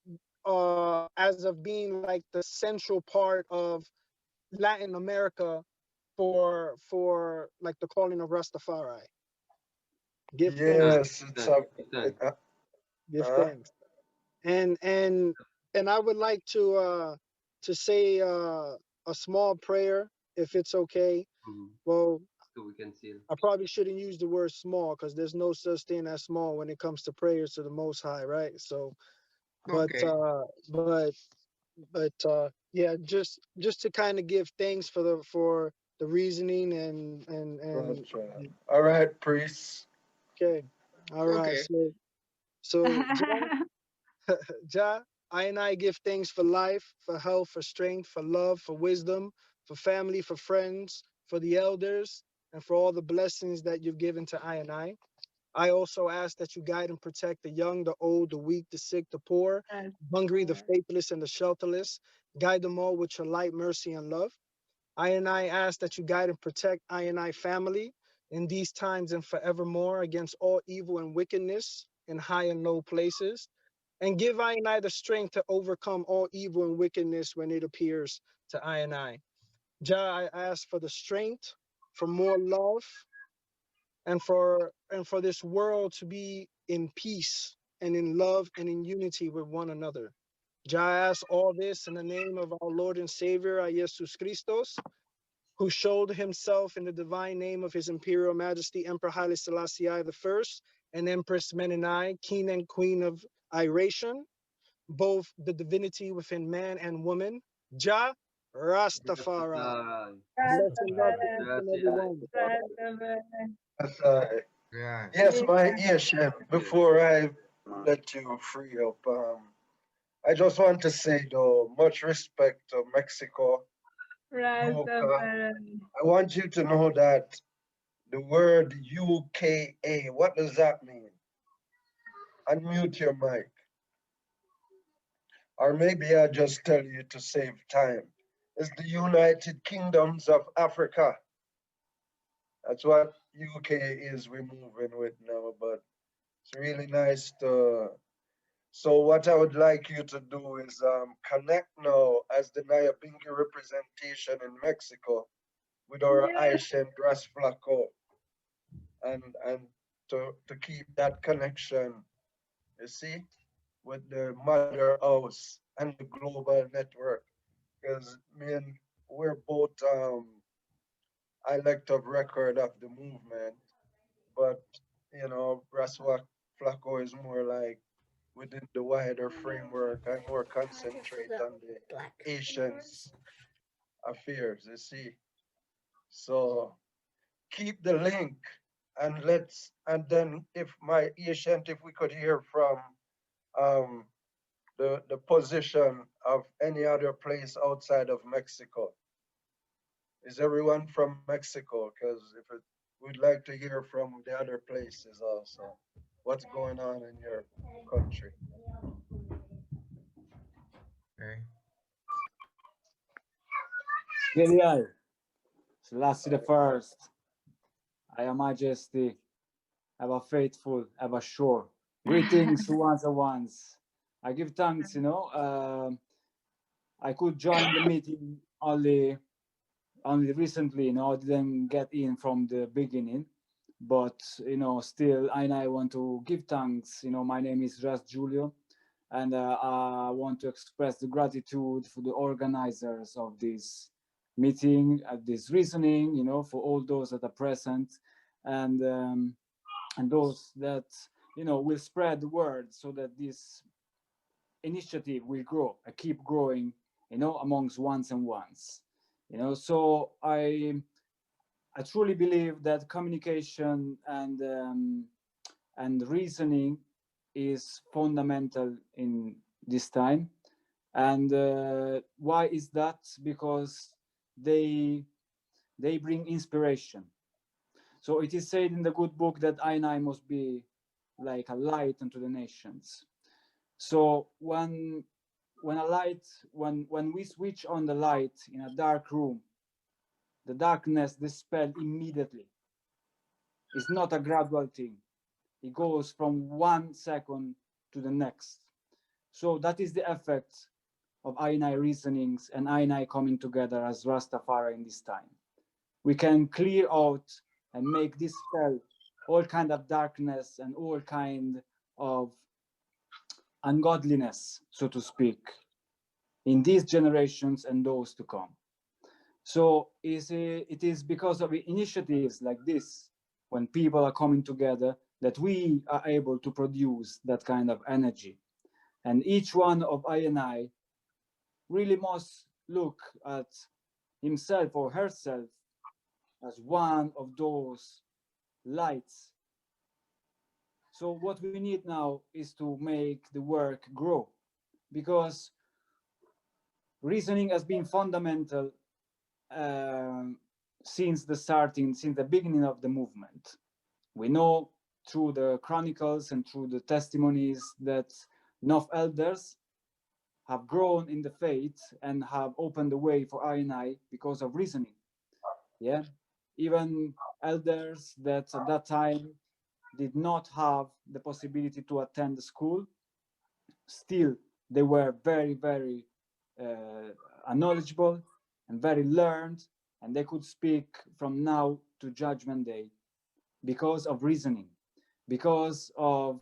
G: as of being like the central part of Latin America for like the calling of Rastafari. Give thanks.
A: Yes, it's a,
G: Give thanks. And I would like to say a small prayer if it's okay. Well,
C: So we can see.
G: I probably shouldn't use the word small because there's no such thing as small when it comes to prayers to the Most High, right? So, but yeah, just to kind of give thanks for the reasoning and
A: right. All right, priest.
G: okay, all right.
B: Okay.
G: So Ja, I give thanks for life, for health, for strength, for love, for wisdom, for family, for friends, for the elders, and for all the blessings that you've given to I. I also ask that you guide and protect the young, the old, the weak, the sick, the poor, hungry, the faithless, and the shelterless. Guide them all with your light, mercy, and love. I ask that you guide and protect I family in these times and forevermore against all evil and wickedness in high and low places. And give I the strength to overcome all evil and wickedness when it appears to I. Jah, I ask for the strength, for more love, and for this world to be in peace and in love and in unity with one another. Jah, I ask all this in the name of our Lord and Savior, Jesus Christos, who showed himself in the divine name of His Imperial Majesty Emperor Haile Selassie I and Empress Menenai, King and Queen of Iration, both the divinity within man and woman. Jah Rastafari. Bless and love to each and every one.
A: Yes,
B: Yeah.
A: yes, my Asian. Before I let you free up, I just want to say though, much respect to Mexico. Mocha. I want you to know that the word UKA, what does that mean? Unmute your mic. Or maybe I'll just tell you to save time. It's the United Kingdoms of Africa. That's what UK is we're moving with now, but it's really nice to. So what I would like you to do is connect now as the Nyabingi representation in Mexico with our Aishen Ras Flaco and to keep that connection, you see, with the mother house and the global network. Because we're both I like to record of the movement, but you know, Raswa Flaco is more like within the wider framework. I more concentrate on the Asians affairs, you see. So keep the link and then if my Asian, if we could hear from um, the position of any other place outside of Mexico. Is everyone from Mexico? Because we'd like to hear from the other places also. What's going on in your country?
B: Okay.
J: Gelial, Selassie the First, Higher Majesty, ever faithful, ever sure. Greetings to once and ones. I give thanks, you know. I could join the meeting only recently, you know, I didn't get in from the beginning, but you know, still, I want to give thanks. You know, my name is Ras Julio, and I want to express the gratitude for the organizers of this meeting, this reasoning, you know, for all those that are present, and those that, you know, will spread the word so that this initiative will grow and keep growing, you know, amongst ones and ones. You know, so I truly believe that communication and reasoning is fundamental in this time. And why is that? Because they bring inspiration. So it is said in the good book that I must be like a light unto the nations. So when we switch on the light in a dark room, the darkness dispelled immediately. It's not a gradual thing. It goes from 1 second to the next. So that is the effect of I reasonings and I coming together as Rastafari in this time. We can clear out and make dispel all kind of darkness and all kind of ungodliness, so to speak, in these generations and those to come. So it is because of initiatives like this, when people are coming together, that we are able to produce that kind of energy. And each one of I really must look at himself or herself as one of those lights. So what we need now is to make the work grow, because reasoning has been fundamental since the beginning of the movement. We know through the chronicles and through the testimonies that enough elders have grown in the faith and have opened the way for I because of reasoning. Yeah, even elders that at that time did not have the possibility to attend the school, still they were very, very knowledgeable and very learned, and they could speak from now to Judgment Day because of reasoning, because of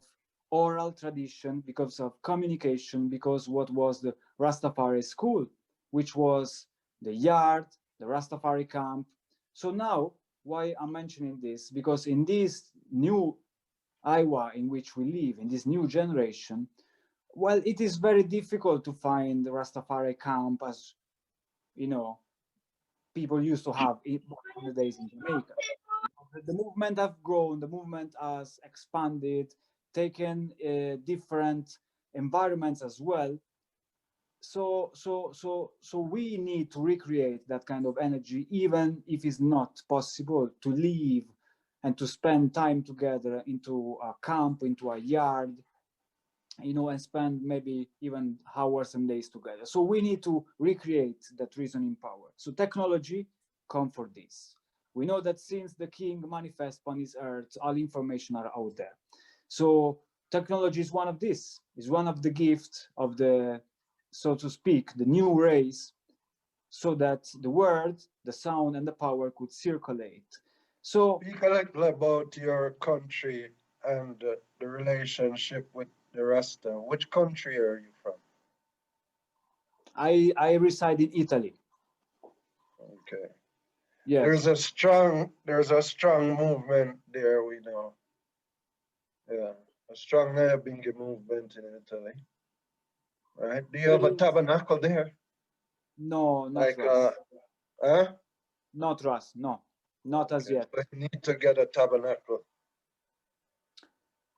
J: oral tradition, because of communication, because what was the Rastafari school, which was the yard, the Rastafari camp. So now, why I'm mentioning this? Because in this new Iowa in which we live, in this new generation, well, it is very difficult to find the Rastafari camp as, you know, people used to have in the days in Jamaica. The movement have grown, the movement has expanded, taken different environments as well. So we need to recreate that kind of energy, even if it's not possible to leave and to spend time together into a camp, into a yard, you know, and spend maybe even hours and days together. So we need to recreate that reasoning power. So technology come for this. We know that since the King manifest on his earth, all information are out there. So technology is one of this, is one of the gifts of the, so to speak, the new race, so that the word, the sound, and the power could circulate. So
A: speak a little about your country and the relationship with the Rasta. Which country are you from?
J: I reside in Italy.
A: Okay.
J: Yes.
A: There's a strong movement there, we know. Yeah. A strong Bingi movement in Italy. Right? Do you have a tabernacle there?
J: No, not
A: like
J: Ras.
A: huh?
J: Not Ras, no. Not as yet.
A: So you need to get a tabernacle.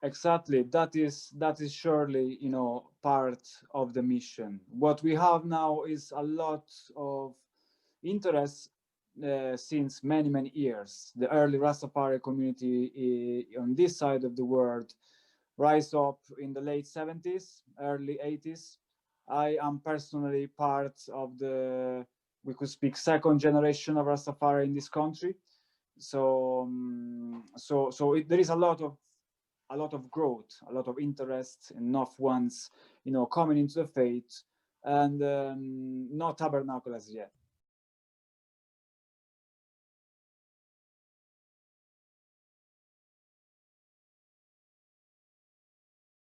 J: Exactly. That is surely, you know, part of the mission. What we have now is a lot of interest since many years. The early Rastafari community on this side of the world rise up in the late 70s, early 80s. I am personally part of the, we could speak, second generation of Rastafari in this country. So there is a lot of growth, a lot of interest, enough ones, coming into the faith, and not tabernacle as yet.